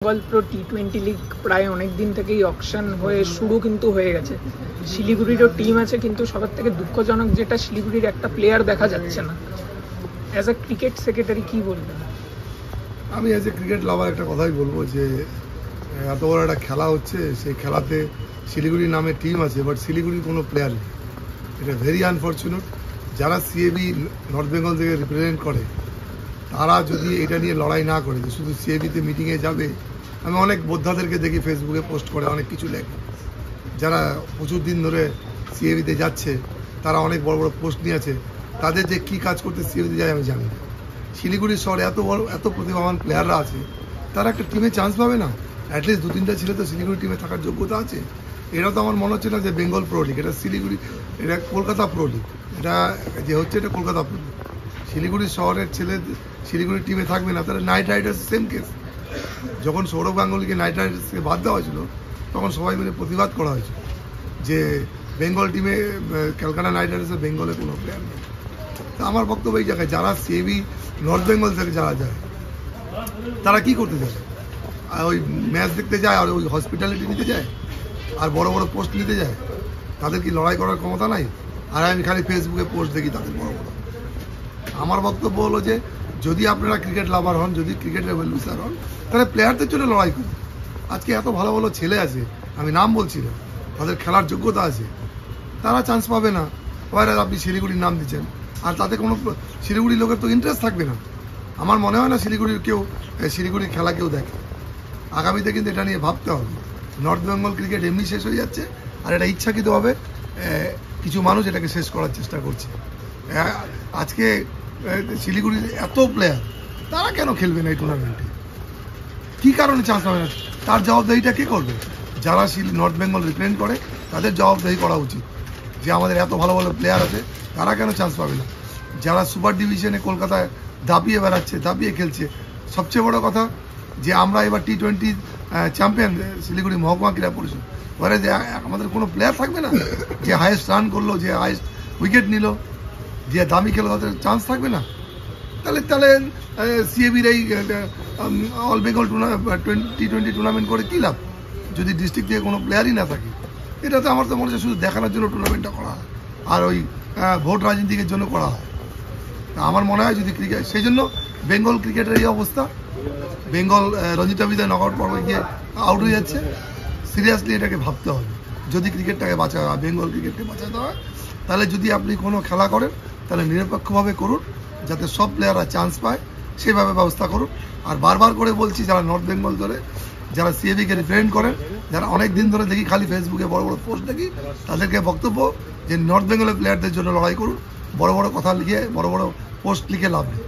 Bengal pro T20 league প্রায় অনেক দিন থেকেই অকশন হয়ে শুরু কিন্তু হয়ে গেছে। শিলিগুড়িরও টিম আছে, কিন্তু সবার থেকে দুঃখজনক যেটা শিলিগুড়ির একটা প্লেয়ার দেখা যাচ্ছে না। অ্যাজ এ ক্রিকেট সেক্রেটারি কি বলবেন? আমি অ্যাজ এ ক্রিকেট লাভার একটা কথাই বলবো যে এত বড় একটা খেলা হচ্ছে, সেই খেলাতে শিলিগুড়ির নামে টিম আছে, বাট শিলিগুড়ির কোনো প্লেয়ার নেই। এটা ভেরি আনফর্চুনেট। যারা সিএবি নর্থ বেঙ্গল থেকে রিপ্রেজেন্ট করে তারা যদি এটা নিয়ে লড়াই না করে, যে শুধু সিএবিতে মিটিংয়ে যাবে। আমি অনেক বোদ্ধাদেরকে দেখি ফেসবুকে পোস্ট করে, অনেক কিছু লেখে, যারা প্রচুর দিন ধরে সিএবিতে যাচ্ছে, তারা অনেক বড় বড় পোস্ট নিয়ে আছে। তাদের যে কী কাজ করতে সিএবিতে যায় আমি জানি না। শিলিগুড়ির শহরে এত প্রতিভাবান প্লেয়াররা আছে, তারা একটা টিমে চান্স পাবে না? অ্যাটলিস্ট 2-3টা ছেলে তো শিলিগুড়ি টিমে থাকার যোগ্যতা আছে। এটা তো আমার মনে হচ্ছে না যে বেঙ্গল প্রো লিগ, এটা শিলিগুড়ি, এটা কলকাতা প্রো লিগ। এটা যে হচ্ছে এটা কলকাতা প্রো লিগ। শিলিগুড়ি শহরের ছেলে শিলিগুড়ি টিমে থাকবে না, তাহলে নাইট রাইডার্স সেম কেস। যখন সৌরভ গাঙ্গুলিকে নাইট রাইডার্সকে বাদ দেওয়া হয়েছিল, তখন সবাই মিলে প্রতিবাদ করা হয়েছিল যে বেঙ্গল টিমে ক্যালকাটা নাইট রাইডার্সের বেঙ্গলে কোনো প্লেয়ার নেই। তা আমার বক্তব্য এই জায়গায়, যারা সিএবি নর্থ বেঙ্গল থেকে যারা যায়, তারা কি করতে যায়? ওই ম্যাচ দেখতে যায়, আর ওই হসপিটালিটি নিতে যায়, আর বড় বড় পোস্ট নিতে যায়। তাদের কি লড়াই করার ক্ষমতা নাই? আর আমি খালি ফেসবুকে পোস্ট দেখি তাদের বড় বড়। আমার বক্তব্য হলো যে যদি আপনারা ক্রিকেট লাভার হন, যদি ক্রিকেটের ওয়েলউইসার হন, তাহলে প্লেয়ারদের জন্য লড়াই করুন। আজকে এত ভালো ভালো ছেলে আছে, আমি নাম বলছি না, তাদের খেলার যোগ্যতা আছে, তারা চান্স পাবে না। এবারে আপনি শিলিগুড়ির নাম দিচ্ছেন, আর তাতে কোনো শিলিগুড়ির লোকের তো ইন্টারেস্ট থাকবে না। আমার মনে হয় না শিলিগুড়ির খেলা কেউ দেখে। আগামীতে কিন্তু এটা নিয়ে ভাবতে হবে। নর্থ বেঙ্গল ক্রিকেট এমনি শেষ হয়ে যাচ্ছে, আর এটা ইচ্ছাকৃতভাবে কিছু মানুষ এটাকে শেষ করার চেষ্টা করছে। আজকে শিলিগুড়ির এত প্লেয়ার, তারা কেন খেলবে না এই টুর্নামেন্টে? কী কারণে চান্স পাবে না? তার জবাবদাহিটা কে করবে? যারা নর্থ বেঙ্গল রিপ্রেজেন্ট করে, তাদের জবাবদাহি করা উচিত যে আমাদের এত ভালো ভালো প্লেয়ার আছে, তারা কেন চান্স পাবে না? যারা সুপার ডিভিশনে কলকাতায় দাপিয়ে বেড়াচ্ছে, দাপিয়ে খেলছে। সবচেয়ে বড় কথা যে আমরা এবার টি20 চ্যাম্পিয়ন শিলিগুড়ি মহকুমা ক্রীড়া পরিষদ, এবারে যে আমাদের কোনো প্লেয়ার থাকবে না যে হাইয়েস্ট রান করলো, যে হাইয়েস্ট উইকেট নিল, যে দামি খেলো, তাদের চান্স থাকবে না? তাহলে সিএবির এই অল বেঙ্গল টি20 টুর্নামেন্ট করে কী লাভ, যদি ডিস্ট্রিক্ট থেকে কোনো প্লেয়ারই না থাকে? এটাতে আমার তো মনে হচ্ছে শুধু দেখানোর জন্য টুর্নামেন্টটা করা হয়, আর ওই ভোট রাজনীতির জন্য করা হয়। আমার মনে হয় যদি ক্রিকেট, সেই জন্য বেঙ্গল ক্রিকেটের এই অবস্থা। বেঙ্গল রঞ্জি ট্রফিতে নকআউট পর্বে গিয়ে আউট হয়ে যাচ্ছে। সিরিয়াসলি এটাকে ভাবতে হবে, যদি ক্রিকেটটাকে বাঁচাতে হয়, বেঙ্গল ক্রিকেটকে বাঁচাতে হয়, তাহলে যদি আপনি কোনো খেলা করেন, তাহলে নিরপেক্ষভাবে করুন, যাতে সব প্লেয়াররা চান্স পায়, সেভাবে ব্যবস্থা করুন। আর বারবার করে বলছি, যারা নর্থ বেঙ্গল ধরে, যারা সিএবিকে রিপ্রেজেন্ট করেন, যারা অনেক দিন ধরে দেখি খালি ফেসবুকে বড় বড় পোস্ট দেখি, তাদেরকে বক্তব্য যে নর্থ বেঙ্গলের প্লেয়ারদের জন্য লড়াই করুন। বড় বড় কথা লিখে, বড় বড় পোস্ট লিখে লাভ নেই।